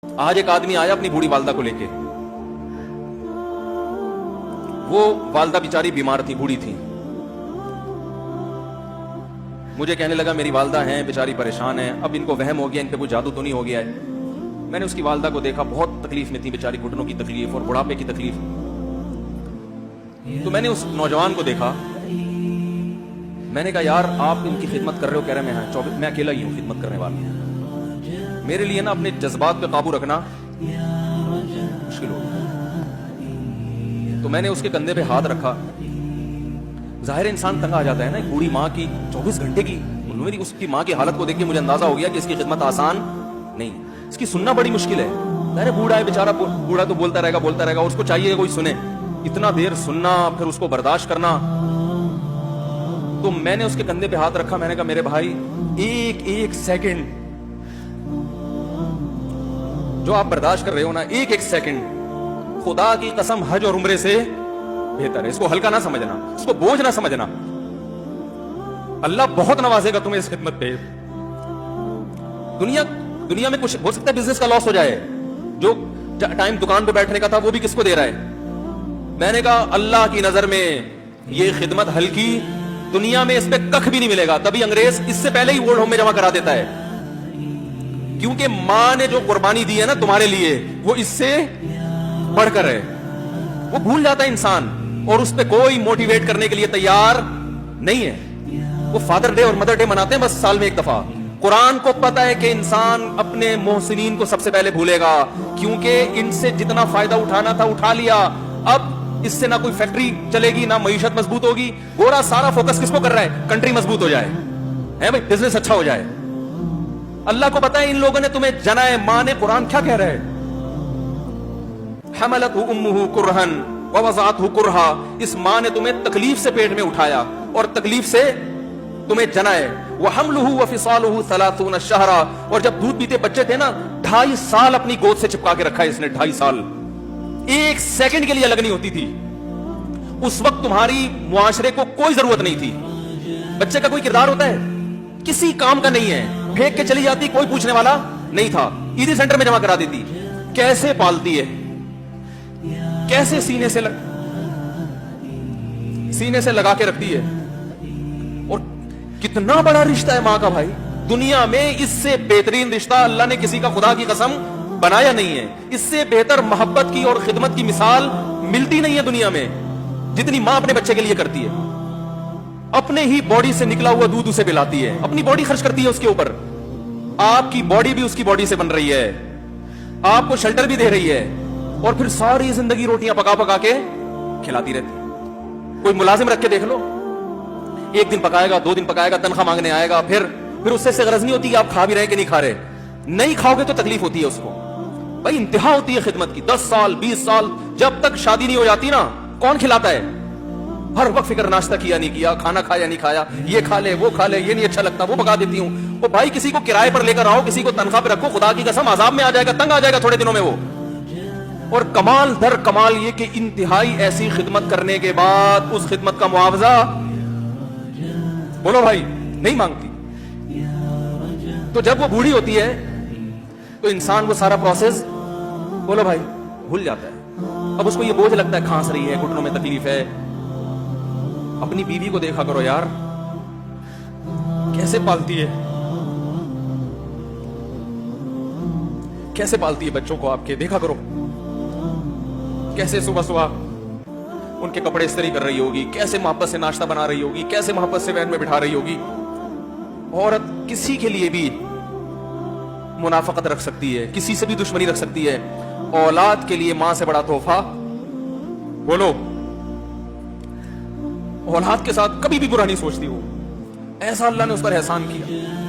آج ایک آدمی آیا اپنی بوڑھی والدہ کو لے کے. وہ والدہ بیچاری بیمار تھی, بوڑھی تھی. مجھے کہنے لگا میری والدہ ہیں بیچاری پریشان ہیں, اب ان کو وہم ہو گیا, ان پہ کوئی جادو تو نہیں ہو گیا ہے. میں نے اس کی والدہ کو دیکھا, بہت تکلیف میں تھی بیچاری, گھٹنوں کی تکلیف اور بڑھاپے کی تکلیف. تو میں نے اس نوجوان کو دیکھا, میں نے کہا یار آپ ان کی خدمت کر رہے ہو؟ کہہ رہے میں اکیلا ہی ہوں خدمت کرنے والا. میرے لیے نا اپنے جذبات پہ قابو رکھنا مشکل ہو. تو میں نے اس کے کندھے پہ ہاتھ رکھا. ظاہر انسان تنگ آ جاتا ہے نا, ایک بوڑھی ماں کی 24 گھنٹے کی, میری اس کی ماں کی حالت کو دیکھ کے مجھے اندازہ ہو گیا کہ اس کی خدمت آسان نہیں, اس کی سننا بڑی مشکل ہے. ظاہر بوڑھا ہے بیچارہ, بوڑھا تو بولتا رہے گا, اور اس کو چاہیے کوئی سنے. اتنا دیر سننا, پھر اس کو برداشت کرنا. تو میں نے اس کے کندھے پہ ہاتھ رکھا, میں نے کہا میرے بھائی ایک سیکنڈ جو آپ برداشت کر رہے ہو نا, ایک سیکنڈ خدا کی قسم حج اور عمرے سے بہتر ہے. اس کو ہلکا نہ سمجھنا, اس کو بوجھ نہ سمجھنا. اللہ بہت نوازے گا تمہیں اس خدمت پہ. دنیا میں کچھ ہو سکتا ہے بزنس کا لاس ہو جائے, جو ٹائم دکان پہ بیٹھنے کا تھا وہ بھی کس کو دے رہا ہے. میں نے کہا اللہ کی نظر میں یہ خدمت ہلکی, دنیا میں اس پہ کخ بھی نہیں ملے گا. تبھی انگریز اس سے پہلے ہی اولڈ ہوم میں جمع کرا دیتا ہے, کیونکہ ماں نے جو قربانی دی ہے نا تمہارے لیے, وہ اس سے بڑھ کر ہے. وہ بھول جاتا ہے انسان, اور اس پہ کوئی موٹیویٹ کرنے کے لیے تیار نہیں ہے. وہ فادر ڈے اور مدر ڈے مناتے ہیں بس سال میں ایک دفعہ. قرآن کو پتا ہے کہ انسان اپنے محسنین کو سب سے پہلے بھولے گا, کیونکہ ان سے جتنا فائدہ اٹھانا تھا اٹھا لیا. اب اس سے نہ کوئی فیکٹری چلے گی, نہ معیشت مضبوط ہوگی. گورا سارا فوکس کس کو کر رہا ہے؟ کنٹری مضبوط ہو جائے, ہے بھائی, بزنس اچھا ہو جائے. اللہ کو پتا ہے ان لوگوں نے تمہیں جنا ہے. ماں نے, قرآن کیا کہہ رہا ہے, حملتہ امہ کرہن ووضعتہ کرہا. اس ماں نے تمہیں تکلیف سے پیٹ میں اٹھایا اور تکلیف سے تمہیں جنا ہے. وحملہ وفصالہ 30 شہرا. اور جب دودھ پیتے بچے تھے نا, 2.5 سال اپنی گود سے چپکا کے رکھا ہے اس نے. 2.5 سال, ایک سیکنڈ کے لیے الگ نہیں ہوتی تھی. اس وقت تمہاری معاشرے کو کوئی ضرورت نہیں تھی. بچے کا کوئی کردار ہوتا ہے؟ کسی کام کا نہیں ہے. پھینک کے چلی جاتی, کوئی پوچھنے والا نہیں تھا. ایدی سینٹر میں جمع کرا دیتی. کیسے پالتی ہے, کیسے سینے سے لگا کے رکھتی ہے. اور کتنا بڑا رشتہ ہے ماں کا بھائی. دنیا میں اس سے بہترین رشتہ اللہ نے کسی کا خدا کی قسم بنایا نہیں ہے. اس سے بہتر محبت کی اور خدمت کی مثال ملتی نہیں ہے دنیا میں, جتنی ماں اپنے بچے کے لیے کرتی ہے. اپنے ہی باڈی سے نکلا ہوا دودھ اسے پلاتی ہے, اپنی باڈی خرچ کرتی ہے اس کے اوپر. آپ کی باڈی بھی اس کی باڈی سے بن رہی ہے, آپ کو شیلٹر بھی دے رہی ہے, اور پھر ساری زندگی روٹیاں پکا پکا کے کھلاتی رہتی. کوئی ملازم رکھ کے دیکھ لو, 1 دن پکائے گا, 2 دن پکائے گا, تنخواہ مانگنے آئے گا. پھر اس سے غرض نہیں ہوتی کہ آپ کھا بھی رہے کہ نہیں کھا رہے. نہیں کھاؤ گے تو تکلیف ہوتی ہے اس کو. بھائی انتہا ہوتی ہے خدمت کی. 10 سال 20 سال جب تک شادی نہیں ہو جاتی نا, کون کھلاتا ہے؟ ہر وقت فکر, ناشتہ کیا نہیں کیا, کھانا کھایا نہیں کھایا, یہ کھا لے وہ کھا لے, یہ نہیں اچھا لگتا وہ پکا دیتی ہوں. وہ بھائی کسی کو کرائے پر لے کر آؤ, کسی کو تنخواہ پہ رکھو, خدا کی قسم عذاب میں آ جائے گا, تنگ آ جائے گا تھوڑے دنوں میں وہ. اور کمال در کمال یہ کہ انتہائی ایسی خدمت کرنے کے بعد اس خدمت کا معاوضہ بولو بھائی نہیں مانگتی. تو جب وہ بوڑھی ہوتی ہے تو انسان وہ سارا پروسیس بولو بھائی بھول جاتا ہے. اب اس کو یہ بوجھ لگتا ہے, کھانس رہی ہے, گھٹنوں میں تکلیف ہے. اپنی بیوی کو دیکھا کرو یار, کیسے پالتی ہے, کیسے پالتی ہے بچوں کو آپ کے. دیکھا کرو کیسے صبح ان کے کپڑے استری کر رہی ہوگی, کیسے محبت سے ناشتہ بنا رہی ہوگی, کیسے محبت سے وین میں بٹھا رہی ہوگی. عورت کسی کے لیے بھی منافقت رکھ سکتی ہے, کسی سے بھی دشمنی رکھ سکتی ہے. اولاد کے لیے ماں سے بڑا تحفہ بولو, اولاد کے ساتھ کبھی بھی برا نہیں سوچتی. وہ ایسا اللہ نے اس پر احسان کیا.